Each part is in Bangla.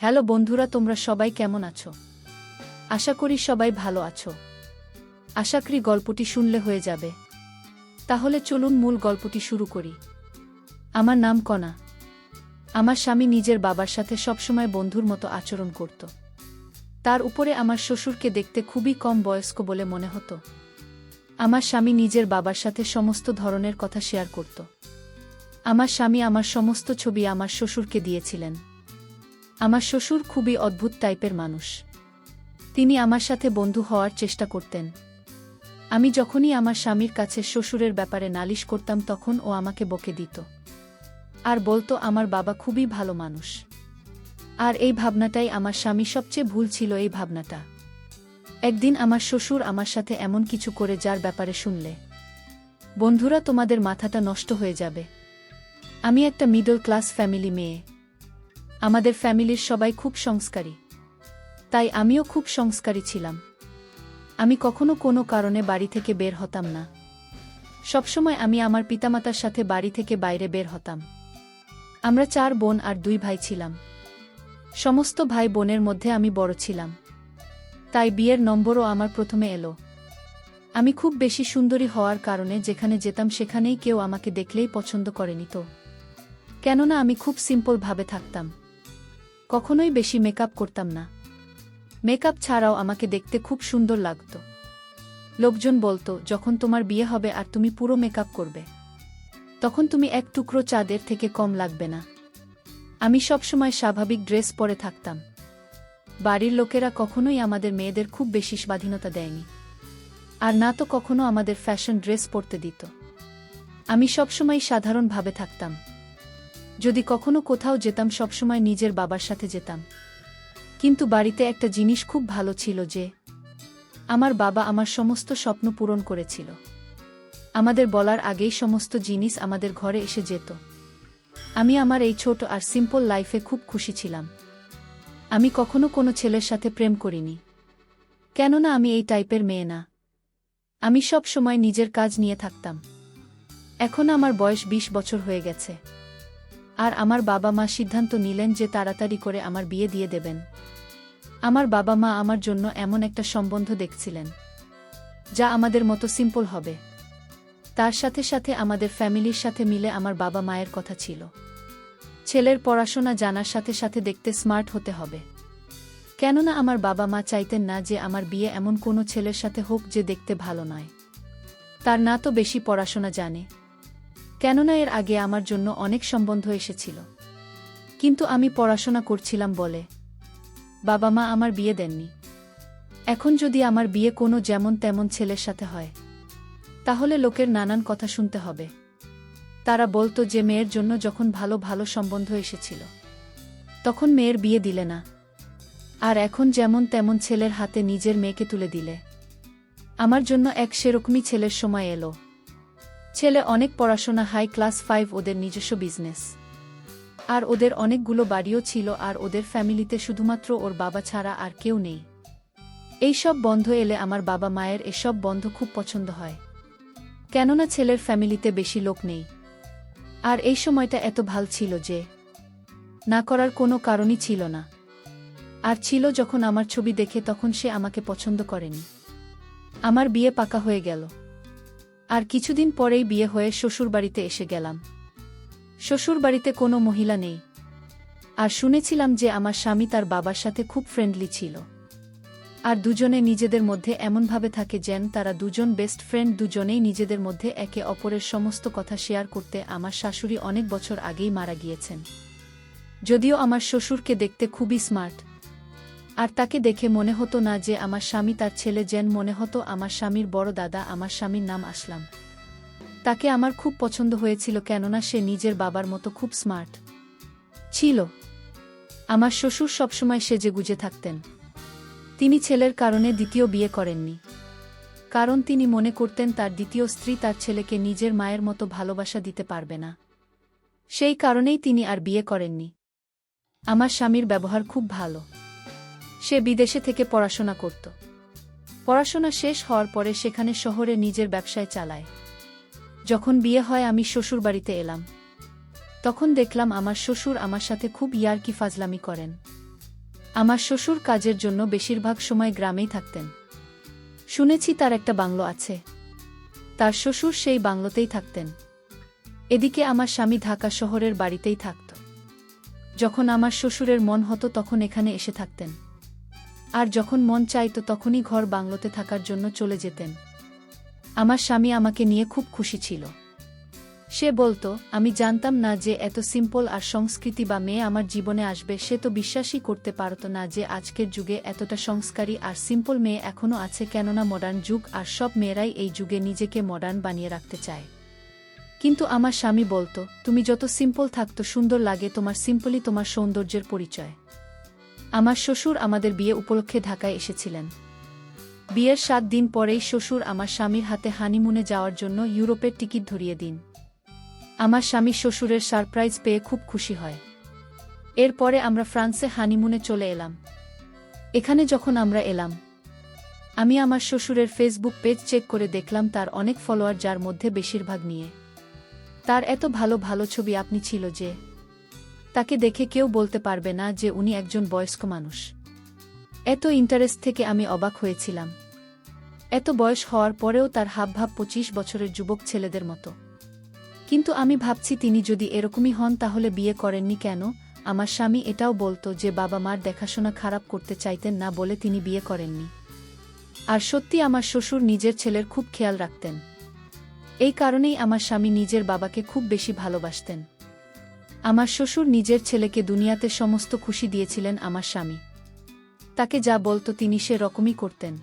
হ্যালো বন্ধুরা, তোমরা সবাই কেমন আছো? আশা করি সবাই ভালো আছো। আশা করি গল্পটি শুনলে হয়ে যাবে। তাহলে চলুন মূল গল্পটি শুরু করি। আমার নাম কণা। আমার স্বামী নিজের বাবার সাথে সবসময় বন্ধুর মতো আচরণ করত। তার উপরে আমার শ্বশুরকে দেখতে খুবই কম বয়স্ক বলে মনে হতো। আমার স্বামী নিজের বাবার সাথে সমস্ত ধরনের কথা শেয়ার করত। আমার স্বামী আমার সমস্ত ছবি আমার শ্বশুরকে দিয়েছিলেন। আমার শ্বশুর খুবই অদ্ভুত টাইপের মানুষ। তিনি আমার সাথে বন্ধু হওয়ার চেষ্টা করতেন। আমি যখনই আমার স্বামীর কাছে শ্বশুরের ব্যাপারে নালিশ করতাম তখন ও আমাকে বকে দিত আর বলতো আমার বাবা খুবই ভালো মানুষ। আর এই ভাবনাটাই আমার স্বামী সবচেয়ে ভুল ছিল। এই ভাবনাটা একদিন আমার শ্বশুর আমার সাথে এমন কিছু করে যার ব্যাপারে শুনলে বন্ধুরা তোমাদের মাথাটা নষ্ট হয়ে যাবে। আমি একটা মিডল ক্লাস ফ্যামিলি মেয়ে। আমাদের ফ্যামিলির সবাই খুব সংস্কারী, তাই আমিও খুব সংস্কারী ছিলাম। আমি কখনো কোনো কারণে বাড়ি থেকে বের হতাম না। সবসময় আমি আমার পিতামাতার সাথে বাড়ি থেকে বাইরে বের হতাম। আমরা 4 বোন আর 2 ভাই ছিলাম। সমস্ত ভাই বোনের মধ্যে আমি বড় ছিলাম, তাই বিয়ের নম্বরও আমার প্রথমে এলো। আমি খুব বেশি সুন্দরী হওয়ার কারণে যেখানে যেতাম সেখানেই কেউ আমাকে দেখলেই পছন্দ করেনি তো, কেননা আমি খুব সিম্পল ভাবে থাকতাম। কখনোই বেশি মেকআপ করতাম না। মেকআপ ছাড়াও আমাকে দেখতে খুব সুন্দর লাগতো। লোকজন বলতো, যখন তোমার বিয়ে হবে আর তুমি পুরো মেকআপ করবে, তখন তুমি এক টুকরো চাঁদের থেকে কম লাগবে না। আমি সবসময় স্বাভাবিক ড্রেস পরে থাকতাম। বাড়ির লোকেরা কখনোই আমাদের মেয়েদের খুব বেশি স্বাধীনতা দেয়নি, আর না তো কখনো আমাদের ফ্যাশন ড্রেস পরতে দিত। আমি সবসময় সাধারণভাবে থাকতাম। যদি কখনো কোথাও যেতাম সবসময় নিজের বাবার সাথে যেতাম। কিন্তু বাড়িতে একটা জিনিস খুব ভালো ছিল যে আমার বাবা আমার সমস্ত স্বপ্ন পূরণ করেছিল। আমাদের বলার আগেই সমস্ত জিনিস আমাদের ঘরে এসে যেত। আমি আমার এই ছোট আর সিম্পল লাইফে খুব খুশি ছিলাম। আমি কখনো কোনো ছেলের সাথে প্রেম করিনি, কেননা আমি এই টাইপের মেয়ে না। আমি সব সময় নিজের কাজ নিয়ে থাকতাম। এখন আমার বয়স 20 বছর হয়ে গেছে, আর আমার বাবা মা সিদ্ধান্ত নিলেন যে তাড়াতাড়ি করে আমার বিয়ে দিয়ে দেবেন। আমার বাবা মা আমার জন্য এমন একটা সম্বন্ধ দেখছিলেন যা আমাদের মতো সিম্পল হবে। তার সাথে সাথে আমাদের ফ্যামিলির সাথে মিলে আমার বাবা মায়ের কথা ছিল, ছেলের পড়াশোনা জানার সাথে সাথে দেখতে স্মার্ট হতে হবে। কেননা আমার বাবা মা চাইতেন না যে আমার বিয়ে এমন কোনো ছেলের সাথে হোক যে দেখতে ভালো নয়, তার না তো বেশি পড়াশোনা জানে। কেননা এর আগে আমার জন্য অনেক সম্বন্ধ এসেছিল, কিন্তু আমি পড়াশোনা করছিলাম বলে বাবা মা আমার বিয়ে দেননি। এখন যদি আমার বিয়ে কোনো যেমন তেমন ছেলের সাথে হয়, তাহলে লোকের নানান কথা শুনতে হবে। তারা বলতো যে মেয়ের জন্য যখন ভালো ভালো সম্বন্ধ এসেছিল তখন মেয়ের বিয়ে দিলে না, আর এখন যেমন তেমন ছেলের হাতে নিজের মেয়েকে তুলে দিলে। আমার জন্য এক সেরকমই ছেলের সময় এলো। ছেলে অনেক পড়াশোনা, হাই ক্লাস 5, ওদের নিজস্ব বিজনেস, আর ওদের অনেকগুলো বাড়িও ছিল, আর ওদের ফ্যামিলিতে শুধুমাত্র ওর বাবা ছাড়া আর কেউ নেই। এই সব বন্ধ এলে আমার বাবা মায়ের এসব বন্ধ খুব পছন্দ হয়, কেননা ছেলের ফ্যামিলিতে বেশি লোক নেই। আর এই সময়টা এত ভাল ছিল যে না করার কোনো কারণই ছিল না। আর ছিল যখন আমার ছবি দেখে তখন সে আমাকে পছন্দ করেনি। আমার বিয়ে পাকা হয়ে গেল, আর কিছুদিন পরেই বিয়ে হয়ে শ্বশুরবাড়িতে এসে গেলাম। শ্বশুরবাড়িতে কোনো মহিলা নেই, আর শুনেছিলাম যে আমার স্বামী তার বাবার সাথে খুব ফ্রেন্ডলি ছিল, আর দুজনে নিজেদের মধ্যে এমনভাবে থাকে যেন তারা দুজন বেস্ট ফ্রেন্ড। দুজনেই নিজেদের মধ্যে একে অপরের সমস্ত কথা শেয়ার করতে। আমার শাশুড়ি অনেক বছর আগেই মারা গিয়েছেন, যদিও আমার শ্বশুরকে দেখতে খুবই স্মার্ট, আর তাকে দেখে মনে হতো না যে আমার স্বামী তার ছেলে, যেন মনে হতো আমার স্বামীর বড় দাদা। আমার স্বামীর নাম আসলাম। তাকে আমার খুব পছন্দ হয়েছিল, কেননা সে নিজের বাবার মতো খুব স্মার্ট ছিল। আমার শ্বশুর সবসময় সেজেগুজে থাকতেন। তিনি ছেলের কারণে দ্বিতীয় বিয়ে করেননি, কারণ তিনি মনে করতেন তার দ্বিতীয় স্ত্রী তার ছেলেকে নিজের মায়ের মতো ভালোবাসা দিতে পারবে না। সেই কারণেই তিনি আর বিয়ে করেননি। আমার স্বামীর ব্যবহার খুব ভালো। সে বিদেশে থেকে পড়াশোনা করত। পড়াশোনা শেষ হওয়ার পরে সেখানে শহরে নিজের ব্যবসায় চালায়। যখন বিয়ে হয় আমি শ্বশুরবাড়িতে এলাম, তখন দেখলাম আমার শ্বশুর আমার সাথে খুব ইয়ার্কি ফাজলামি করেন। আমার শ্বশুর কাজের জন্য বেশিরভাগ সময় গ্রামেই থাকতেন। শুনেছি তার একটা বাংলো আছে। তার শ্বশুর সেই বাংলোতেই থাকতেন। এদিকে আমার স্বামী ঢাকা শহরের বাড়িতেই থাকত। যখন আমার শ্বশুরের মন হতো তখন এখানে এসে থাকতেন, আর যখন মন চাইতো তখনই ঘর বাংলোতে থাকার জন্য চলে যেতেন। আমার স্বামী আমাকে নিয়ে খুব খুশি ছিল। সে বলতো, আমি জানতাম না যে এত সিম্পল আর সংস্কৃতি বা মেয়ে আমার জীবনে আসবে। সে তো বিশ্বাসই করতে পারত না যে আজকের যুগে এতটা সংস্কারী আর সিম্পল মেয়ে এখনও আছে, কেননা মডার্ন যুগ আর সব মেয়েরাই এই যুগে নিজেকে মডার্ন বানিয়ে রাখতে চায়। কিন্তু আমার স্বামী বলতো, তুমি যত সিম্পল থাকতো সুন্দর লাগে, তোমার সিম্পলই তোমার সৌন্দর্যের পরিচয়। আমার শ্বশুর আমাদের বিয়ে উপলক্ষে ঢাকায় এসেছিলেন। বিয়ের 7 দিন পরেই শ্বশুর আমার স্বামীর হাতে হানিমুনে যাওয়ার জন্য ইউরোপের টিকিট ধরিয়ে দিন। আমার স্বামী শ্বশুরের সারপ্রাইজ পেয়ে খুব খুশি হয়। এরপরে আমরা ফ্রান্সে হানিমুনে চলে এলাম। এখানে যখন আমরা এলাম, আমি আমার শ্বশুরের ফেসবুক পেজ চেক করে দেখলাম তার অনেক ফলোয়ার, যার মধ্যে বেশিরভাগ নিয়ে। তার এত ভালো ভালো ছবি আপনি ছিল যে তাকে দেখে কেউ বলতে পারবে না যে উনি একজন বয়স্ক মানুষ। এত ইন্টারেস্ট থেকে আমি অবাক হয়েছিলাম। এত বয়স হওয়ার পরেও তার হাবভাব 25 বছরের যুবক ছেলেদের মতো। কিন্তু আমি ভাবছি, তিনি যদি এরকমই হন তাহলে বিয়ে করেননি কেন? আমার স্বামী এটাও বলতো যে বাবা মার দেখাশোনা খারাপ করতে চাইতেন না বলে তিনি বিয়ে করেননি। আর সত্যি আমার শ্বশুর নিজের ছেলের খুব খেয়াল রাখতেন। এই কারণেই আমার স্বামী নিজের বাবাকে খুব বেশি ভালোবাসতেন। আমার শ্বশুর নিজের ছেলেকে দুনিয়াতে সমস্ত খুশি দিয়েছিলেন। আমার স্বামী তাকে যা বলতো তিনি সে রকমই করতেন।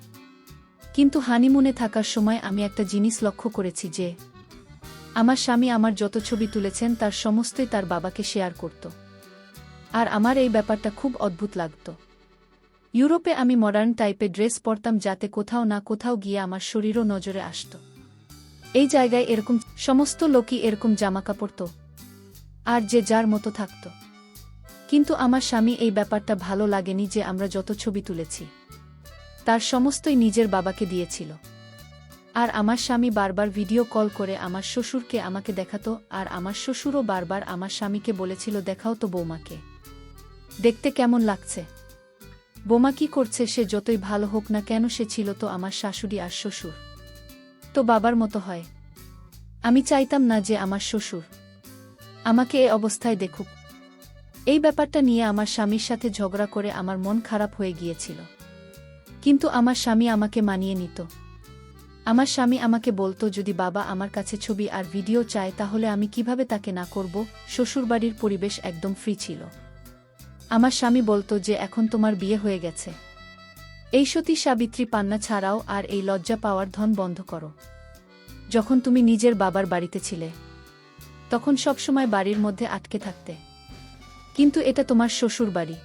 কিন্তু হানিমুনে থাকার সময় আমি একটা জিনিস লক্ষ্য করেছি যে আমার স্বামী আমার যত ছবি তুলেছেন তার সমস্তই তার বাবাকে শেয়ার করত। আর আমার এই ব্যাপারটা খুব অদ্ভুত লাগত। ইউরোপে আমি মডার্ন টাইপের ড্রেস পরতাম যাতে কোথাও না কোথাও গিয়ে আমার শরীরও নজরে আসত। এই জায়গায় এরকম সমস্ত লোকই এরকম জামাকাপড় পরত আর যে যার মতো থাকত। কিন্তু আমার স্বামী এই ব্যাপারটা ভালো লাগেনি যে আমরা যত ছবি তুলেছি তার সমস্তই নিজের বাবাকে দিয়েছিল। আর আমার স্বামী বারবার ভিডিও কল করে আমার শ্বশুরকে আমাকে দেখাতো, আর আমার শ্বশুরও বারবার আমার স্বামীকে বলেছিল, দেখাও তো বৌমাকে, দেখতে কেমন লাগছে। বৌমা কি করছে? সে যতই ভালো হোক না কেন, সে ছিল তো আমার শাশুড়ি, আর শ্বশুর তো বাবার মতো হয়। আমি চাইতাম না যে আমার শ্বশুর আমাকে এই অবস্থায় দেখুক। এই ব্যাপারটা নিয়ে আমার স্বামীর সাথে ঝগড়া করে আমার মন খারাপ হয়ে গিয়েছিল। কিন্তু আমার স্বামী আমাকে মানিয়ে নিত। আমার স্বামী আমাকে বলতো, যদি বাবা আমার কাছে ছবি আর ভিডিও চায় তাহলে আমি কিভাবে তাকে না করব। শ্বশুরবাড়ির পরিবেশ একদম ফ্রি ছিল। আমার স্বামী বলতো যে এখন তোমার বিয়ে হয়ে গেছে, এই সতী সাবিত্রী পান্না ছাড়াও আর এই লজ্জা পাওয়ার ধন বন্ধ করো। যখন তুমি নিজের বাবার বাড়িতে ছিলে তখন সবসময় বাড়ির মধ্যে আটকে থাকতে, কিন্তু এটা তোমার শ্বশুর বাড়ি,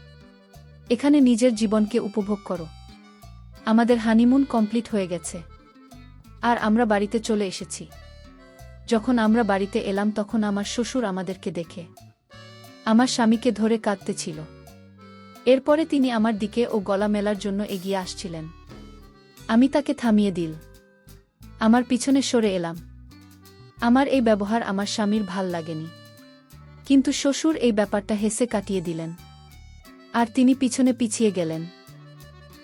এখানে নিজের জীবনকে উপভোগ করো। আমাদের হানিমুন কমপ্লিট হয়ে গেছে আর আমরা বাড়িতে চলে এসেছি। যখন আমরা বাড়িতে এলাম তখন আমার শ্বশুর আমাদেরকে দেখে আমার স্বামীকে ধরে কাঁদতেছিল। এরপরে তিনি আমার দিকে ও গলা মেলার জন্য এগিয়ে আসছিলেন। আমি তাকে থামিয়ে দিল, আমার পিছনে সরে এলাম। আমার এই ব্যবহার আমার স্বামীর ভাল লাগেনি, কিন্তু শ্বশুর এই ব্যাপারটা হেসে কাটিয়ে দিলেন আর তিনি পিছনে পিছিয়ে গেলেন।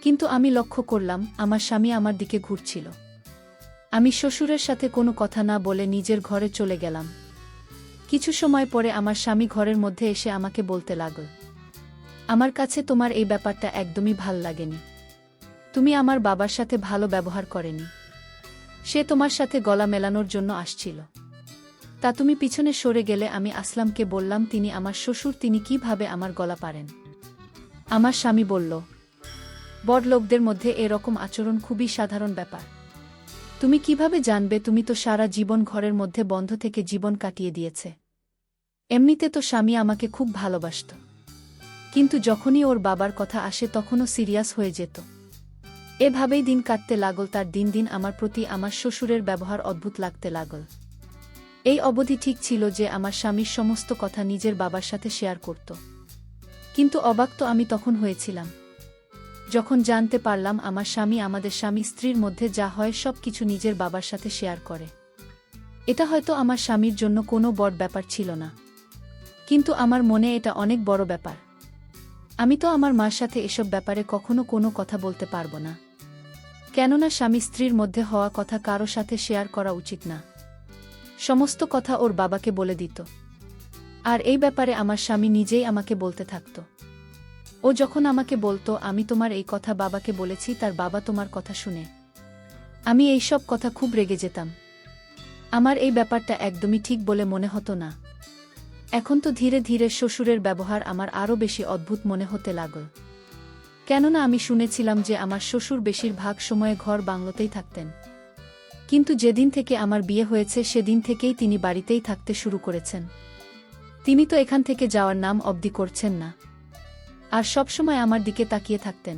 কিন্তু আমি লক্ষ্য করলাম আমার স্বামী আমার দিকে ঘুরছিল। আমি শ্বশুরের সাথে কোনো কথা না বলে নিজের ঘরে চলে গেলাম। কিছু সময় পরে আমার স্বামী ঘরের মধ্যে এসে আমাকে বলতে লাগল, আমার কাছে তোমার এই ব্যাপারটা একদমই ভাল লাগেনি। তুমি আমার বাবার সাথে ভালো ব্যবহার করেনি। সে তোমার সাথে গলা মেলানোর জন্য আসছিল, তা তুমি পিছনে সরে গেলে। আমি আসলামকে বললাম, তিনি আমার শ্বশুর, তিনি কিভাবে আমার গলা পারেন? আমার স্বামী বলল, বড়লোকদের মধ্যে এরকম আচরণ খুবই সাধারণ ব্যাপার। তুমি কিভাবে জানবে? তুমি তো সারা জীবন ঘরের মধ্যে বন্ধ থেকে জীবন কাটিয়ে দিয়েছে। এমনিতে তো স্বামী আমাকে খুব ভালোবাসত, কিন্তু যখনই ওর বাবার কথা আসে তখনও সিরিয়াস হয়ে যেত। এভাবেই দিন কাটতে লাগল। তার দিন দিন আমার প্রতি আমার শ্বশুরের ব্যবহার অদ্ভুত লাগতে লাগল। এই অবধি ঠিক ছিল যে আমার স্বামীর সমস্ত কথা নিজের বাবার সাথে শেয়ার করত, কিন্তু অবাক তো আমি তখন হয়েছিলাম যখন জানতে পারলাম আমার স্বামী আমাদের স্বামী স্ত্রীর মধ্যে যা হয় সব কিছু নিজের বাবার সাথে শেয়ার করে। এটা হয়তো আমার স্বামীর জন্য কোনো বড় ব্যাপার ছিল না, কিন্তু আমার মনে এটা অনেক বড় ব্যাপার। আমি তো আমার মার সাথে এসব ব্যাপারে কখনো কোনো কথা বলতে পারবো না। কেননা স্বামী স্ত্রীর মধ্যে হওয়া কথা কারো সাথে শেয়ার করা উচিত না। সমস্ত কথা ওর বাবাকে বলে দিত। আর এই ব্যাপারে আমার স্বামী নিজেই আমাকে বলতে থাকত। ও যখন আমাকে বলতো, আমি তোমার এই কথা বাবাকে বলেছি, তার বাবা তোমার কথা শুনে, আমি এই সব কথা খুব রেগে যেতাম। আমার এই ব্যাপারটা একদমই ঠিক বলে মনে হতো না। এখন তো ধীরে ধীরে শ্বশুরের ব্যবহার আমার আরও বেশি অদ্ভুত মনে হতে লাগল। কেননা আমি শুনেছিলাম যে আমার শ্বশুর বেশিরভাগ সময়ে ঘর বাংলোতেই থাকতেন। কিন্তু যেদিন থেকে আমার বিয়ে হয়েছে সেদিন থেকেই তিনি বাড়িতেই থাকতে শুরু করেছেন। তিনি তো এখান থেকে যাওয়ার নাম অবধি করছেন না। আর সবসময় আমার দিকে তাকিয়ে থাকতেন।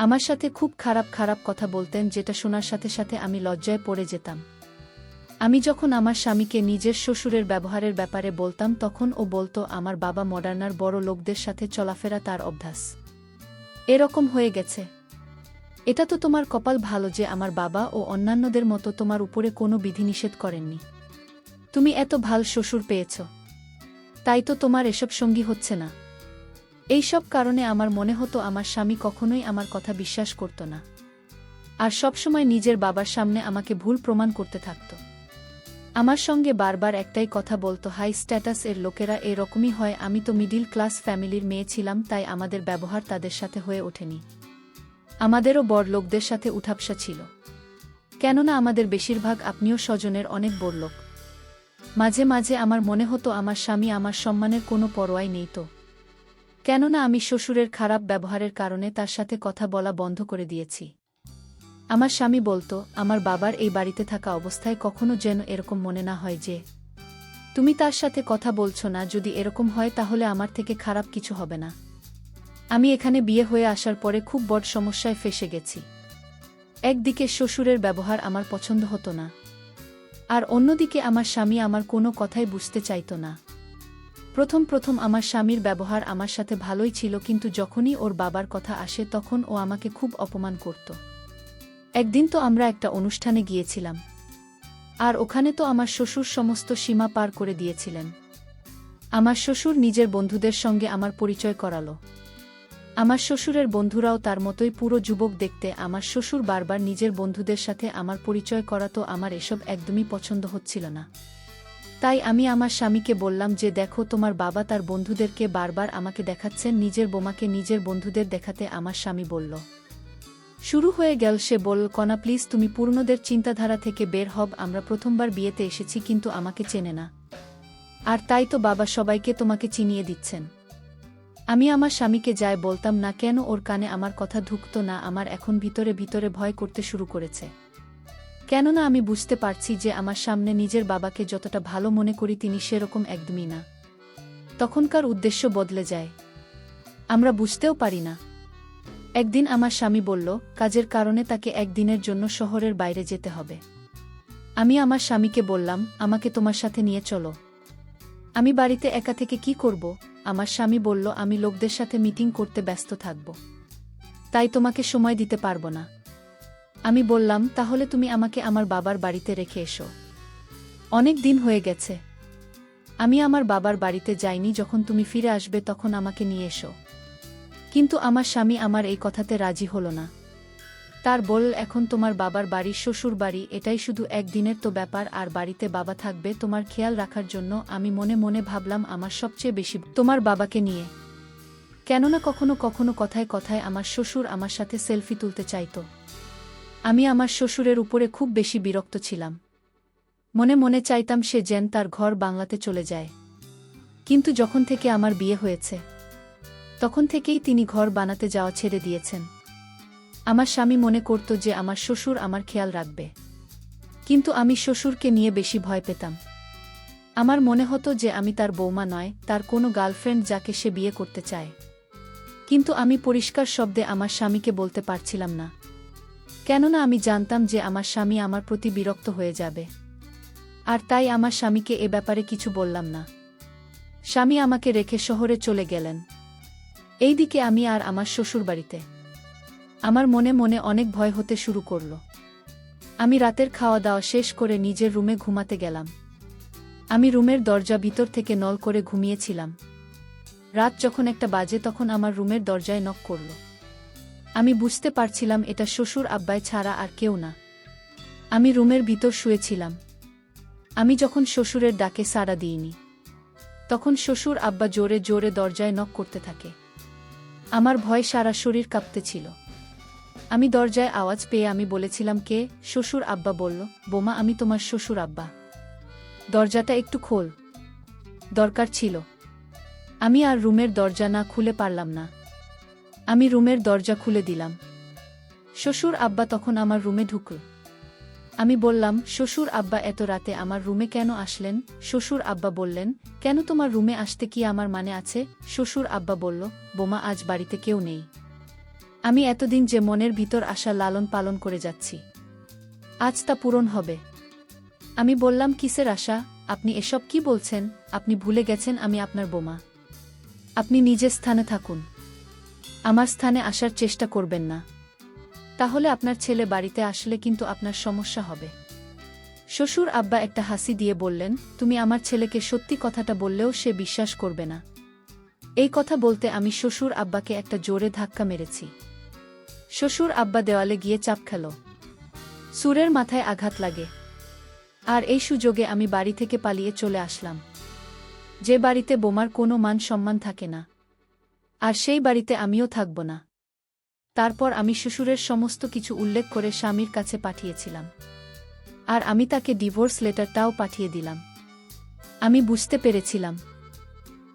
আমার সাথে খুব খারাপ খারাপ কথা বলতেন, যেটা শোনার সাথে সাথে আমি লজ্জায় পড়ে যেতাম। আমি যখন আমার স্বামীকে নিজের শ্বশুরের ব্যবহারের ব্যাপারে বলতাম, তখন ও বলতো, আমার বাবা মডার্নার বড় লোকদের সাথে চলাফেরা তার অভ্যাস, এরকম হয়ে গেছে। এটা তো তোমার কপাল ভালো যে আমার বাবা ও অন্যান্যদের মতো তোমার উপরে কোনো বিধিনিষেধ করেননি। তুমি এত ভাল শ্বশুর পেয়েছ, তাই তো তোমার এসব সঙ্গী হচ্ছে না। এইসব কারণে আমার মনে হতো আমার স্বামী কখনোই আমার কথা বিশ্বাস করত না, আর সবসময় নিজের বাবার সামনে আমাকে ভুল প্রমাণ করতে থাকত। আমার সঙ্গে বারবার একটাই কথা বলতো, হাই স্ট্যাটাস এর লোকেরা এরকমই হয়, আমি তো মিডিল ক্লাস ফ্যামিলির মেয়ে ছিলাম, তাই আমাদের ব্যবহার তাদের সাথে হয়ে ওঠেনি। আমাদেরও বড়লোকদের সাথে উঠাপসা ছিল, কেননা আমাদের বেশিরভাগ আত্মীয় স্বজনের অনেক বড়লোক। মাঝে মাঝে আমার মনে হতো আমার স্বামী আমার সম্মানের কোনো পরোয়াই নেই তো, কেননা আমি শ্বশুরের খারাপ ব্যবহারের কারণে তার সাথে কথা বলা বন্ধ করে দিয়েছি। আমার স্বামী বলতো, আমার বাবার এই বাড়িতে থাকা অবস্থায় কখনো যেন এরকম মনে না হয় যে তুমি তার সাথে কথা বলছো না। যদি এরকম হয় তাহলে আমার থেকে খারাপ কিছু হবে না। আমি এখানে বিয়ে হয়ে আসার পরে খুব বড় সমস্যায় ফেঁসে গেছি। একদিকে শ্বশুরের ব্যবহার আমার পছন্দ হতো না, আর অন্যদিকে আমার স্বামী আমার কোনো কথাই বুঝতে চাইতো না। প্রথম প্রথম আমার স্বামীর ব্যবহার আমার সাথে ভালোই ছিল, কিন্তু যখনই ওর বাবার কথা আসে তখন ও আমাকে খুব অপমান করত। একদিন তো আমরা একটা অনুষ্ঠানে গিয়েছিলাম, আর ওখানে তো আমার শ্বশুর সমস্ত সীমা পার করে দিয়েছিলেন। আমার শ্বশুর নিজের বন্ধুদের সঙ্গে আমার পরিচয় করালো। আমার শ্বশুরের বন্ধুরাও তার মতোই পুরো যুবক দেখতে। আমার শ্বশুর বারবার নিজের বন্ধুদের সাথে আমার পরিচয় করাতো। আমার এসব একদমই পছন্দ হচ্ছিল না। তাই আমি আমার স্বামীকে বললাম যে, দেখো, তোমার বাবা তার বন্ধুদেরকে বারবার আমাকে দেখাচ্ছেন, নিজের বোমাকে নিজের বন্ধুদের দেখাতে। আমার স্বামী বলল, শুরু হয়ে গেল। সে বলল, কনা প্লিজ, তুমি পুরনোদের চিন্তাধারা থেকে বের হব। আমরা প্রথমবার বিয়েতে এসেছি, কিন্তু আমাকে চেনে না, আর তাই তো বাবা সবাইকে তোমাকে চিনিয়ে দিচ্ছেন। আমি আমার স্বামীকে যায় বলতাম না কেন, ওর কানে আমার কথা ঢুকত না। আমার এখন ভিতরে ভিতরে ভয় করতে শুরু করেছে, কেননা আমি বুঝতে পারছি যে আমার সামনে নিজের বাবাকে যতটা ভালো মনে করি তিনি সেরকম একদমই না। তখনকার উদ্দেশ্য বদলে যায়, আমরা বুঝতেও পারি না। একদিন আমার স্বামী বলল, কাজের কারণে তাকে একদিনের জন্য শহরের বাইরে যেতে হবে। আমি আমার স্বামীকে বললাম, আমাকে তোমার সাথে নিয়ে চলো। আমি বাড়িতে একা থেকে কি করব? আমার স্বামী বলল, আমি লোকদের সাথে মিটিং করতে ব্যস্ত থাকব, তাই তোমাকে সময় দিতে পারবো না। আমি বললাম, তাহলে তুমি আমাকে আমার বাবার বাড়িতে রেখে এসো। অনেক দিন হয়ে গেছে, আমি আমার বাবার বাড়িতে যাইনি। যখন তুমি ফিরে আসবে তখন আমাকে নিয়ে এসো। কিন্তু আমার স্বামী আমার এই কথাতে রাজি হলো না। তার বল, এখন তোমার বাবার বাড়ি শ্বশুর বাড়ি, এটাই শুধু একদিনের তো ব্যাপার, আর বাড়িতে বাবা থাকবে তোমার খেয়াল রাখার জন্য। আমি মনে মনে ভাবলাম, আমার সবচেয়ে বেশি তোমার বাবাকে নিয়ে, কেননা কখনো কখনো কথায় কথায় আমার শ্বশুর আমার সাথে সেলফি তুলতে চাইতো। আমি আমার শ্বশুরের উপরে খুব বেশি বিরক্ত ছিলাম। মনে মনে চাইতাম সে যেন তার ঘর বাংলাতে চলে যায়। কিন্তু যখন থেকে আমার বিয়ে হয়েছে তখন থেকেই তিনি ঘর বানাতে যাওয়া ছেড়ে দিয়েছেন। আমার স্বামী মনে করত যে আমার শ্বশুর আমার খেয়াল রাখবে, কিন্তু আমি শ্বশুরকে নিয়ে বেশি ভয় পেতাম। আমার মনে হতো যে আমি তার বৌমা নয়, তার কোনো গার্লফ্রেন্ড যাকে সে বিয়ে করতে চায়। কিন্তু আমি পরিষ্কার শব্দে আমার স্বামীকে বলতে পারছিলাম না, কেননা আমি জানতাম যে আমার স্বামী আমার প্রতি বিরক্ত হয়ে যাবে। আর তাই আমার স্বামীকে এ ব্যাপারে কিছু বললাম না। স্বামী আমাকে রেখে শহরে চলে গেলেন। এইদিকে আমি আর আমার শ্বশুরবাড়িতে। আমার মনে মনে অনেক ভয় হতে শুরু করল। আমি রাতের খাওয়া দাওয়া শেষ করে নিজের রুমে ঘুমাতে গেলাম। আমি রুমের দরজা ভিতর থেকে নল করে ঘুমিয়েছিলাম। রাত যখন একটা বাজে তখন আমার রুমের দরজায় নক করল। আমি বুঝতে পারছিলাম এটা শ্বশুর আব্বাই ছাড়া আর কেউ না। আমি রুমের ভিতর শুয়েছিলাম। আমি যখন শ্বশুরের ডাকে সাড়া দিইনি, তখন শ্বশুর আব্বা জোরে জোরে দরজায় নক করতে থাকে। আমার ভয় সারা শরীর কাঁপতেছিল। আমি দরজায় আওয়াজ পেয়ে আমি বলেছিলাম, কে? শ্বশুর আব্বা বলল, বোমা, আমি তোমার শ্বশুর আব্বা। দরজাটা একটু খোল। দরকার ছিল। আমি আর রুমের দরজা না খুলে পারলাম না। আমি রুমের দরজা খুলে দিলাম। শ্বশুর আব্বা তখন আমার রুমে ঢুকল। আমি বললাম, শ্বশুর আব্বা, এত রাতে আমার রুমে কেন আসলেন? শ্বশুর আব্বা বললেন, কেন, তোমার রুমে আসতে কি আমার মানে আছে? শ্বশুর আব্বা বলল, বোমা, আজ বাড়িতে কেউ নেই। আমি এতদিন যে মনের ভিতর আশা লালন পালন করে যাচ্ছি, আজ তা পূরণ হবে। আমি বললাম, কিসের আশা? আপনি এসব কি বলছেন? আপনি ভুলে গেছেন আমি আপনার বোমা। আপনি নিজের স্থানে থাকুন, আমার স্থানে আসার চেষ্টা করবেন না। তাহলে আপনার ছেলে বাড়িতে আসলে কিন্তু আপনার সমস্যা হবে। শ্বশুর আব্বা একটা হাসি দিয়ে বললেন, তুমি আমার ছেলেকে সত্যি কথাটা বললেও সে বিশ্বাস করবে না। এই কথা বলতে আমি শ্বশুর আব্বাকে একটা জোরে ধাক্কা মেরেছি। শ্বশুর আব্বা দেওয়ালে গিয়ে চাপ খেল। সুরের মাথায় আঘাত লাগে। আর এই সুযোগে আমি বাড়ি থেকে পালিয়ে চলে আসলাম। যে বাড়িতে বোমার কোনো মান সম্মান থাকে না, আর সেই বাড়িতে আমিও থাকব না। তারপর আমি শ্বশুরের সমস্ত কিছু উল্লেখ করে স্বামীর কাছে পাঠিয়েছিলাম। আর আমি তাকে ডিভোর্স লেটারটাও পাঠিয়ে দিলাম। আমি বুঝতে পেরেছিলাম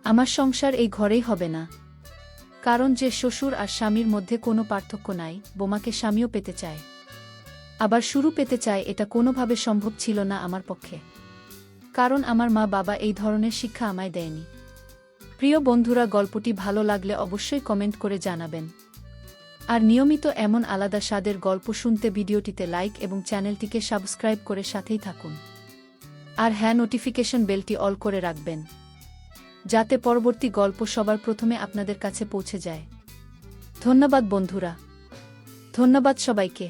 আমার সংসার এই ঘরেই হবে না। কারণ যে শ্বশুর আর স্বামীর মধ্যে কোনো পার্থক্য নাই, বোমাকে স্বামীও পেতে চায়, আবার শুরু পেতে চায়, এটা কোনোভাবে সম্ভব ছিল না আমার পক্ষে। কারণ আমার মা বাবা এই ধরনের শিক্ষা আমায় দেয়নি। প্রিয় বন্ধুরা, গল্পটি ভালো লাগলে অবশ্যই কমেন্ট করে জানাবেন। আর নিয়মিত এমন আলাদা স্বাদের গল্প শুনতে ভিডিওটিতে লাইক এবং চ্যানেলটিকে সাবস্ক্রাইব করে সাথেই থাকুন। আর হ্যাঁ, নোটিফিকেশন বেলটি অল করে রাখবেন, যাতে পরবর্তী গল্প সবার প্রথমে আপনাদের কাছে পৌঁছে যায়। ধন্যবাদ বন্ধুরা, ধন্যবাদ সবাইকে।